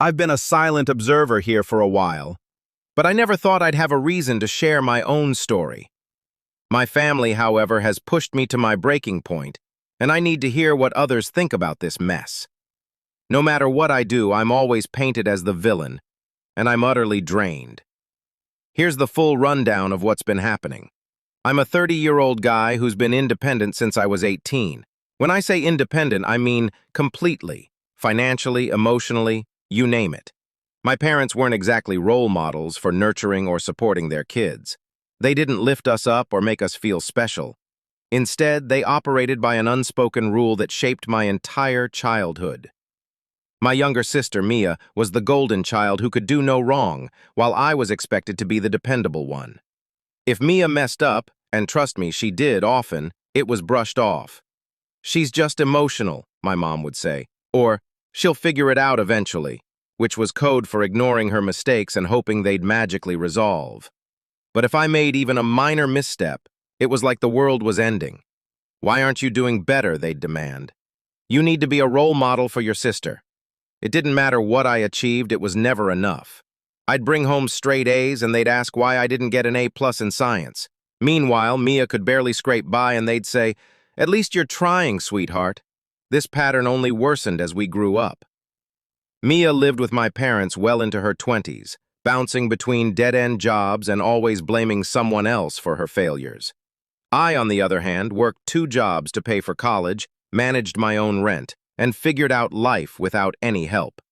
I've been a silent observer here for a while, but I never thought I'd have a reason to share my own story. My family, however, has pushed me to my breaking point, and I need to hear what others think about this mess. No matter what I do, I'm always painted as the villain, and I'm utterly drained. Here's the full rundown of what's been happening. I'm a 30-year-old guy who's been independent since I was 18. When I say independent, I mean completely, financially, emotionally, you name it. My parents weren't exactly role models for nurturing or supporting their kids. They didn't lift us up or make us feel special. Instead, they operated by an unspoken rule that shaped my entire childhood. My younger sister, Mia, was the golden child who could do no wrong, while I was expected to be the dependable one. If Mia messed up, and trust me, she did often, it was brushed off. "She's just emotional," my mom would say, or "she'll figure it out eventually," which was code for ignoring her mistakes and hoping they'd magically resolve. But if I made even a minor misstep, it was like the world was ending. "Why aren't you doing better?" they'd demand. "You need to be a role model for your sister." It didn't matter what I achieved, it was never enough. I'd bring home straight A's and they'd ask why I didn't get an A+ in science. Meanwhile, Mia could barely scrape by and they'd say, "At least you're trying, sweetheart." This pattern only worsened as we grew up. Mia lived with my parents well into her 20s, bouncing between dead-end jobs and always blaming someone else for her failures. I, on the other hand, worked 2 jobs to pay for college, managed my own rent, and figured out life without any help.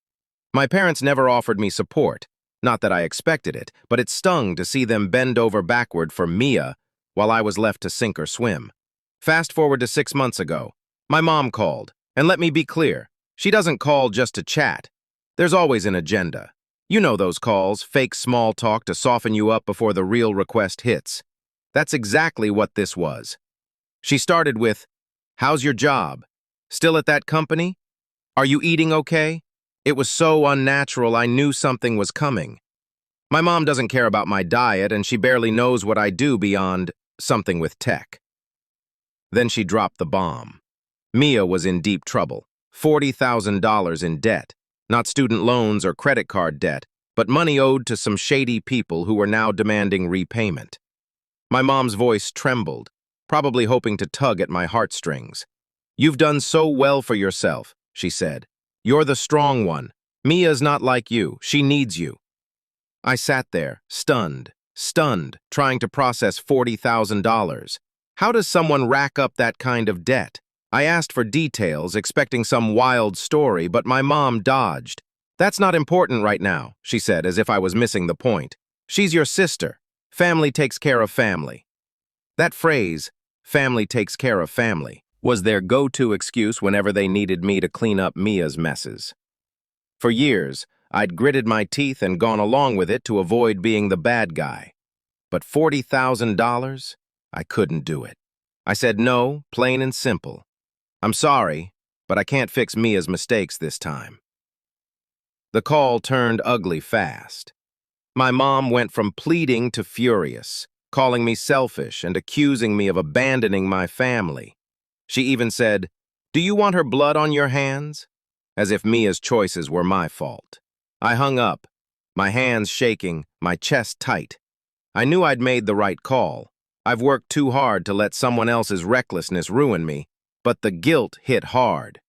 My parents never offered me support, not that I expected it, but it stung to see them bend over backward for Mia while I was left to sink or swim. Fast forward to 6 months ago. My mom called, and let me be clear, she doesn't call just to chat. There's always an agenda. You know those calls, fake small talk to soften you up before the real request hits. That's exactly what this was. She started with, "How's your job? Still at that company? Are you eating okay?" It was so unnatural I knew something was coming. My mom doesn't care about my diet and she barely knows what I do beyond something with tech. Then she dropped the bomb. Mia was in deep trouble, $40,000 in debt. Not student loans or credit card debt, but money owed to some shady people who were now demanding repayment. My mom's voice trembled, probably hoping to tug at my heartstrings. "You've done so well for yourself," she said. "You're the strong one. Mia's not like you. She needs you." I sat there, stunned, trying to process $40,000. How does someone rack up that kind of debt? I asked for details, expecting some wild story, but my mom dodged. "That's not important right now," she said, as if I was missing the point. "She's your sister. Family takes care of family." That phrase, "family takes care of family," was their go-to excuse whenever they needed me to clean up Mia's messes. For years, I'd gritted my teeth and gone along with it to avoid being the bad guy. But $40,000? I couldn't do it. I said no, plain and simple. "I'm sorry, but I can't fix Mia's mistakes this time." The call turned ugly fast. My mom went from pleading to furious, calling me selfish and accusing me of abandoning my family. She even said, "Do you want her blood on your hands?" As if Mia's choices were my fault. I hung up, my hands shaking, my chest tight. I knew I'd made the right call. I've worked too hard to let someone else's recklessness ruin me, but the guilt hit hard.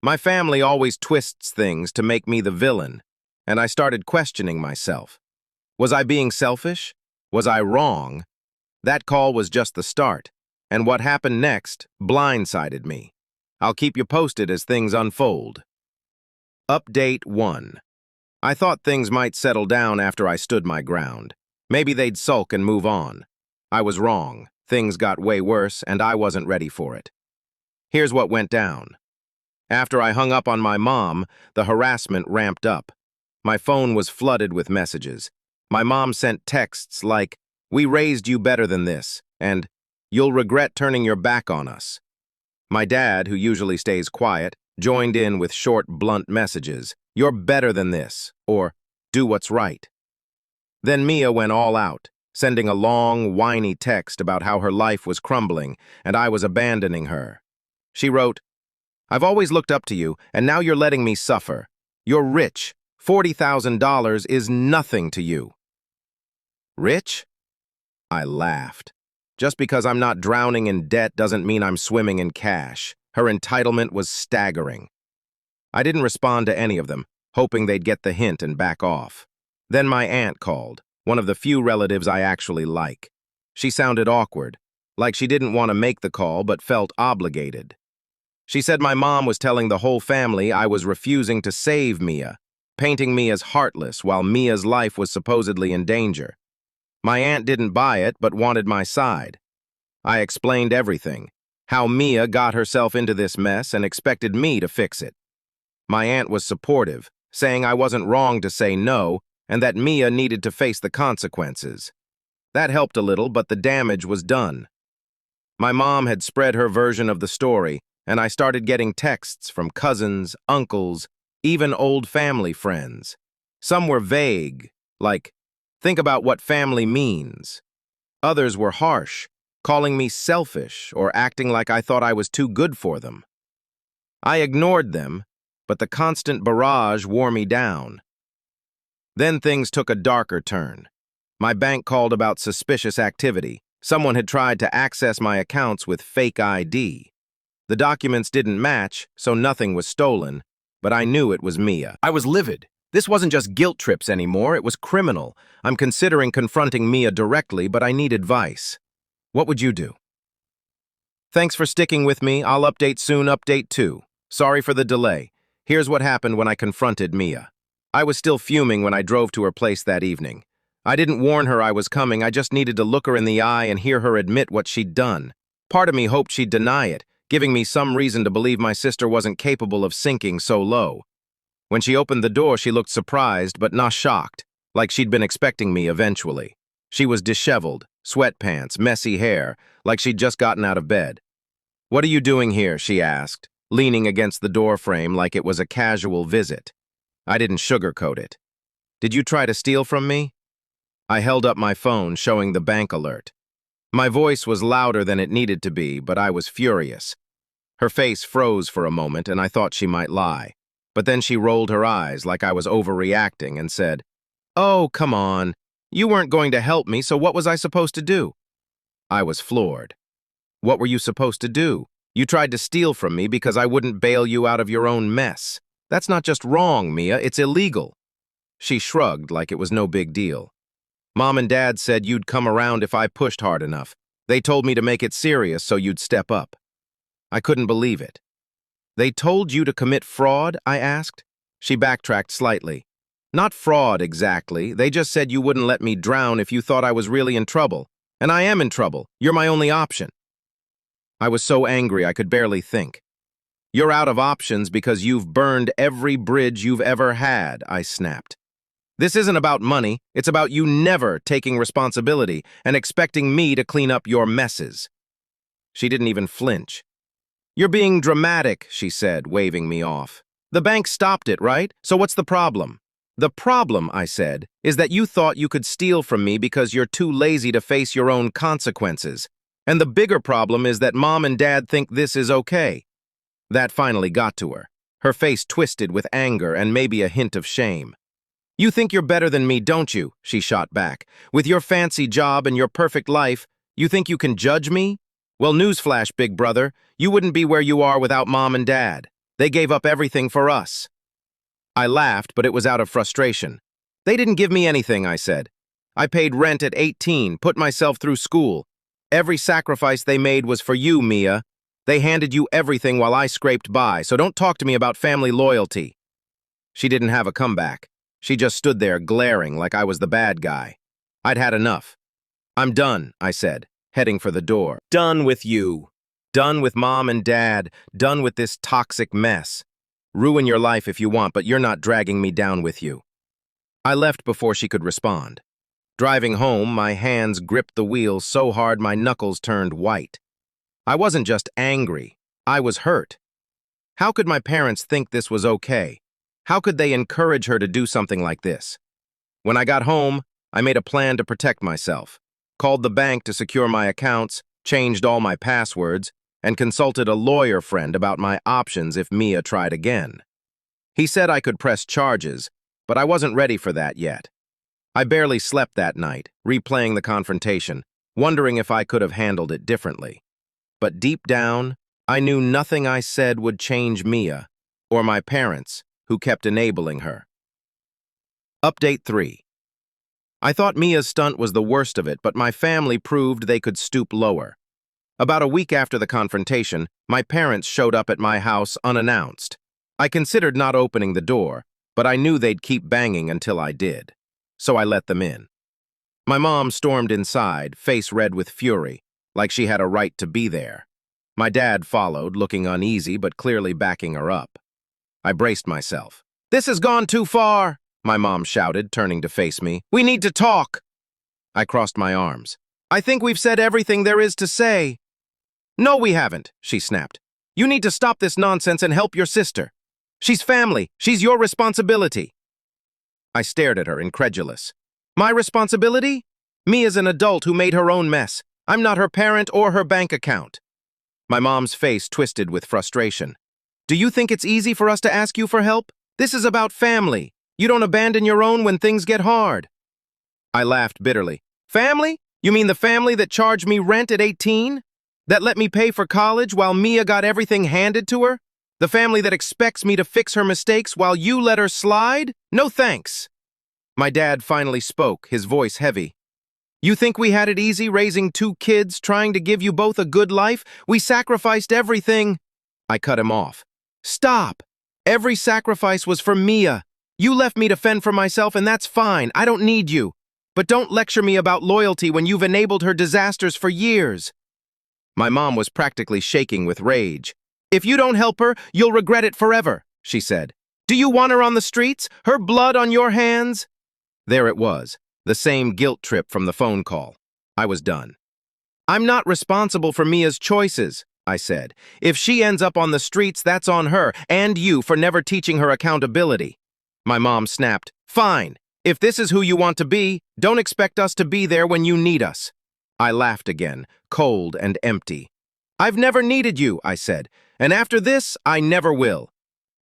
My family always twists things to make me the villain, and I started questioning myself. Was I being selfish? Was I wrong? That call was just the start, and what happened next blindsided me. I'll keep you posted as things unfold. Update 1. I thought things might settle down after I stood my ground. Maybe they'd sulk and move on. I was wrong. Things got way worse, and I wasn't ready for it. Here's what went down. After I hung up on my mom, the harassment ramped up. My phone was flooded with messages. My mom sent texts like, "We raised you better than this," and "You'll regret turning your back on us." My dad, who usually stays quiet, joined in with short, blunt messages. "You're better than this," or "Do what's right." Then Mia went all out, sending a long, whiny text about how her life was crumbling and I was abandoning her. She wrote, "I've always looked up to you, and now you're letting me suffer. You're rich, $40,000 is nothing to you. Rich? I laughed. Just because I'm not drowning in debt doesn't mean I'm swimming in cash. Her entitlement was staggering. I didn't respond to any of them, hoping they'd get the hint and back off. Then my aunt called, one of the few relatives I actually like. She sounded awkward, like she didn't want to make the call but felt obligated. She said my mom was telling the whole family I was refusing to save Mia, painting me as heartless while Mia's life was supposedly in danger. My aunt didn't buy it but wanted my side. I explained everything, how Mia got herself into this mess and expected me to fix it. My aunt was supportive, saying I wasn't wrong to say no and that Mia needed to face the consequences. That helped a little, but the damage was done. My mom had spread her version of the story, and I started getting texts from cousins, uncles, even old family friends. Some were vague, like, think about what family means. Others were harsh, calling me selfish or acting like I thought I was too good for them. I ignored them, but the constant barrage wore me down. Then things took a darker turn. My bank called about suspicious activity. Someone had tried to access my accounts with fake ID. The documents didn't match, so nothing was stolen, but I knew it was Mia. I was livid. This wasn't just guilt trips anymore, it was criminal. I'm considering confronting Mia directly, but I need advice. What would you do? Thanks for sticking with me. I'll update soon, update 2. Sorry for the delay. Here's what happened when I confronted Mia. I was still fuming when I drove to her place that evening. I didn't warn her I was coming, I just needed to look her in the eye and hear her admit what she'd done. Part of me hoped she'd deny it, giving me some reason to believe my sister wasn't capable of sinking so low. When she opened the door, she looked surprised but not shocked, like she'd been expecting me eventually. She was disheveled, sweatpants, messy hair, like she'd just gotten out of bed. "What are you doing here?" she asked, leaning against the doorframe like it was a casual visit. I didn't sugarcoat it. "Did you try to steal from me?" I held up my phone, showing the bank alert. My voice was louder than it needed to be, but I was furious. Her face froze for a moment, and I thought she might lie. But then she rolled her eyes like I was overreacting and said, "Oh, come on. You weren't going to help me, so what was I supposed to do?" I was floored. "What were you supposed to do? You tried to steal from me because I wouldn't bail you out of your own mess. That's not just wrong, Mia, it's illegal." She shrugged like it was no big deal. "Mom and Dad said you'd come around if I pushed hard enough. They told me to make it serious so you'd step up." I couldn't believe it. "They told you to commit fraud?" I asked. She backtracked slightly. "Not fraud exactly. They just said you wouldn't let me drown if you thought I was really in trouble. And I am in trouble. You're my only option." I was so angry I could barely think. "You're out of options because you've burned every bridge you've ever had," I snapped. "This isn't about money, it's about you never taking responsibility and expecting me to clean up your messes." She didn't even flinch. "You're being dramatic," she said, waving me off. "The bank stopped it, right? So what's the problem?" "The problem," I said, "is that you thought you could steal from me because you're too lazy to face your own consequences. And the bigger problem is that Mom and Dad think this is okay." That finally got to her. Her face twisted with anger and maybe a hint of shame. "You think you're better than me, don't you?" she shot back. "With your fancy job and your perfect life, you think you can judge me? Well, newsflash, big brother, you wouldn't be where you are without Mom and Dad. They gave up everything for us." I laughed, but it was out of frustration. "They didn't give me anything," I said. "I paid rent at 18, put myself through school. Every sacrifice they made was for you, Mia. They handed you everything while I scraped by, so don't talk to me about family loyalty." She didn't have a comeback. She just stood there glaring like I was the bad guy. I'd had enough. "I'm done," I said, heading for the door. "Done with you. Done with Mom and Dad. Done with this toxic mess. Ruin your life if you want, but you're not dragging me down with you." I left before she could respond. Driving home, my hands gripped the wheel so hard my knuckles turned white. I wasn't just angry, I was hurt. How could my parents think this was okay? How could they encourage her to do something like this? When I got home, I made a plan to protect myself, called the bank to secure my accounts, changed all my passwords, and consulted a lawyer friend about my options if Mia tried again. He said I could press charges, but I wasn't ready for that yet. I barely slept that night, replaying the confrontation, wondering if I could have handled it differently. But deep down, I knew nothing I said would change Mia, or my parents, who kept enabling her. Update 3. I thought Mia's stunt was the worst of it, but my family proved they could stoop lower. About a week after the confrontation, my parents showed up at my house unannounced. I considered not opening the door, but I knew they'd keep banging until I did. So I let them in. My mom stormed inside, face red with fury, like she had a right to be there. My dad followed, looking uneasy but clearly backing her up. I braced myself. "This has gone too far," my mom shouted, turning to face me. "We need to talk." I crossed my arms. "I think we've said everything there is to say." "No, we haven't," she snapped. "You need to stop this nonsense and help your sister. She's family. She's your responsibility." I stared at her, incredulous. "My responsibility? Mia's an adult who made her own mess. I'm not her parent or her bank account." My mom's face twisted with frustration. "Do you think it's easy for us to ask you for help? This is about family. You don't abandon your own when things get hard." I laughed bitterly. "Family? You mean the family that charged me rent at 18? That let me pay for college while Mia got everything handed to her? The family that expects me to fix her mistakes while you let her slide? No thanks." My dad finally spoke, his voice heavy. "You think we had it easy raising 2 kids, trying to give you both a good life? We sacrificed everything." I cut him off. "Stop. Every sacrifice was for Mia. You left me to fend for myself, and that's fine. I don't need you. But don't lecture me about loyalty when you've enabled her disasters for years." My mom was practically shaking with rage. "If you don't help her, you'll regret it forever," she said. "Do you want her on the streets? Her blood on your hands?" There it was, the same guilt trip from the phone call. I was done. "I'm not responsible for Mia's choices," I said. "If she ends up on the streets, that's on her, and you for never teaching her accountability." My mom snapped, "Fine. If this is who you want to be, don't expect us to be there when you need us." I laughed again, cold and empty. "I've never needed you," I said, "and after this, I never will."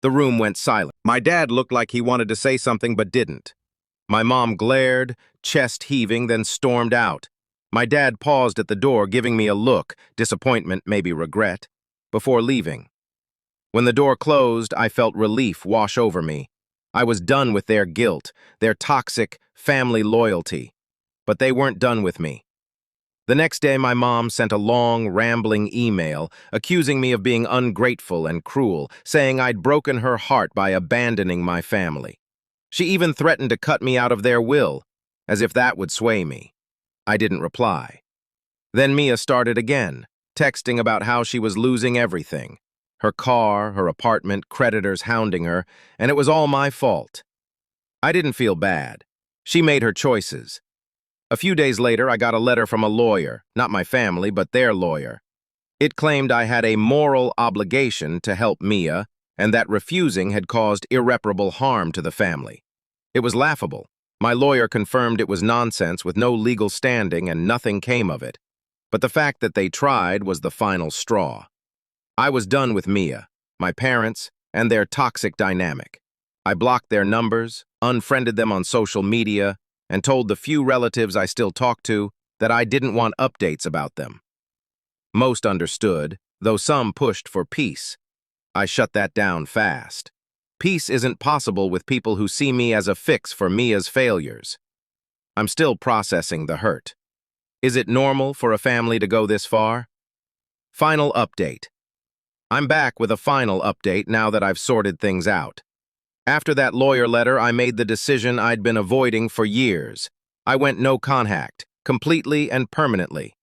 The room went silent. My dad looked like he wanted to say something but didn't. My mom glared, chest heaving, then stormed out. My dad paused at the door, giving me a look, disappointment, maybe regret, before leaving. When the door closed, I felt relief wash over me. I was done with their guilt, their toxic family loyalty. But they weren't done with me. The next day, my mom sent a long, rambling email accusing me of being ungrateful and cruel, saying I'd broken her heart by abandoning my family. She even threatened to cut me out of their will, as if that would sway me. I didn't reply. Then Mia started again, texting about how she was losing everything. Her car, her apartment, creditors hounding her, and it was all my fault. I didn't feel bad. She made her choices. A few days later, I got a letter from a lawyer, not my family, but their lawyer. It claimed I had a moral obligation to help Mia, and that refusing had caused irreparable harm to the family. It was laughable. My lawyer confirmed it was nonsense with no legal standing and nothing came of it. But the fact that they tried was the final straw. I was done with Mia, my parents, and their toxic dynamic. I blocked their numbers, unfriended them on social media, and told the few relatives I still talked to that I didn't want updates about them. Most understood, though some pushed for peace. I shut that down fast. Peace isn't possible with people who see me as a fix for Mia's failures. I'm still processing the hurt. Is it normal for a family to go this far? Final update. I'm back with a final update now that I've sorted things out. After that lawyer letter, I made the decision I'd been avoiding for years. I went no contact, completely and permanently.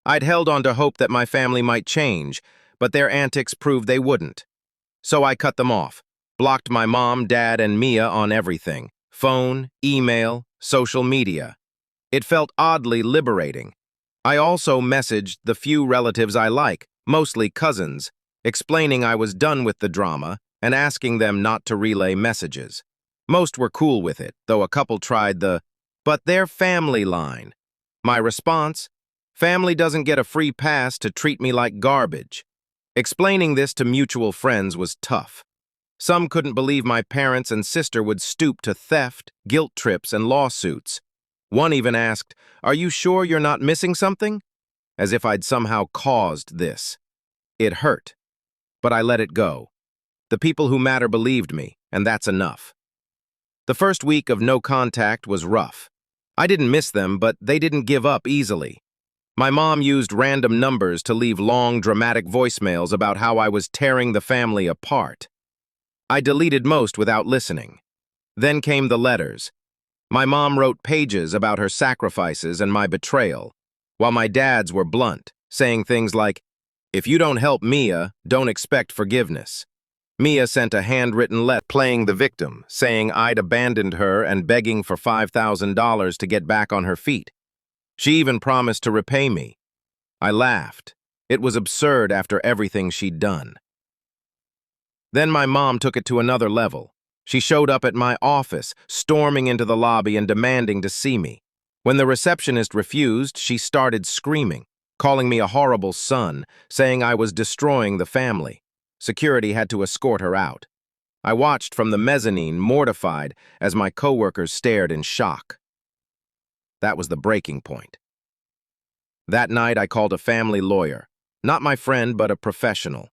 I'd held on to hope that my family might change, but their antics proved they wouldn't. So I cut them off, blocked my mom, dad, and Mia on everything: phone, email, social media. It felt oddly liberating. I also messaged the few relatives I like, mostly cousins, explaining I was done with the drama and asking them not to relay messages. Most were cool with it, though a couple tried the, "but they're family" line. My response: family doesn't get a free pass to treat me like garbage. Explaining this to mutual friends was tough. Some couldn't believe my parents and sister would stoop to theft, guilt trips, and lawsuits. One even asked, "Are you sure you're not missing something?" As if I'd somehow caused this. It hurt, but I let it go. The people who matter believed me, and that's enough. The first week of no contact was rough. I didn't miss them, but they didn't give up easily. My mom used random numbers to leave long, dramatic voicemails about how I was tearing the family apart. I deleted most without listening. Then came the letters. My mom wrote pages about her sacrifices and my betrayal, while my dad's were blunt, saying things like, "If you don't help Mia, don't expect forgiveness." Mia sent a handwritten letter playing the victim, saying I'd abandoned her and begging for $5,000 to get back on her feet. She even promised to repay me. I laughed. It was absurd after everything she'd done. Then my mom took it to another level. She showed up at my office, storming into the lobby and demanding to see me. When the receptionist refused, she started screaming, calling me a horrible son, saying I was destroying the family. Security had to escort her out. I watched from the mezzanine, mortified, as my coworkers stared in shock. That was the breaking point. That night, I called a family lawyer. Not my friend, but a professional.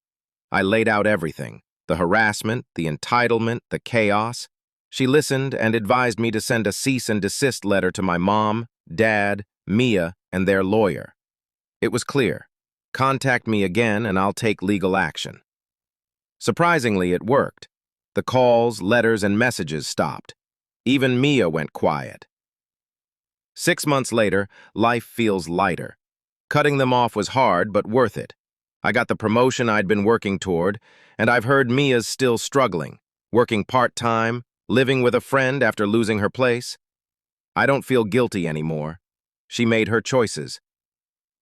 I laid out everything. The harassment, the entitlement, the chaos. She listened and advised me to send a cease and desist letter to my mom, dad, Mia, and their lawyer. It was clear. Contact me again and I'll take legal action. Surprisingly, it worked. The calls, letters, and messages stopped. Even Mia went quiet. 6 months later, life feels lighter. Cutting them off was hard, but worth it. I got the promotion I'd been working toward, and I've heard Mia's still struggling, working part-time, living with a friend after losing her place. I don't feel guilty anymore. She made her choices.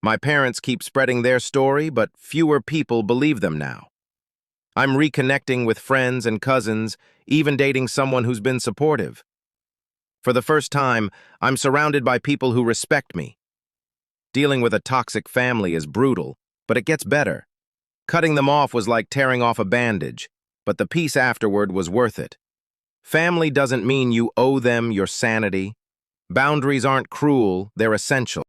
My parents keep spreading their story, but fewer people believe them now. I'm reconnecting with friends and cousins, even dating someone who's been supportive. For the first time, I'm surrounded by people who respect me. Dealing with a toxic family is brutal, but it gets better. Cutting them off was like tearing off a bandage, but the peace afterward was worth it. Family doesn't mean you owe them your sanity. Boundaries aren't cruel, they're essential.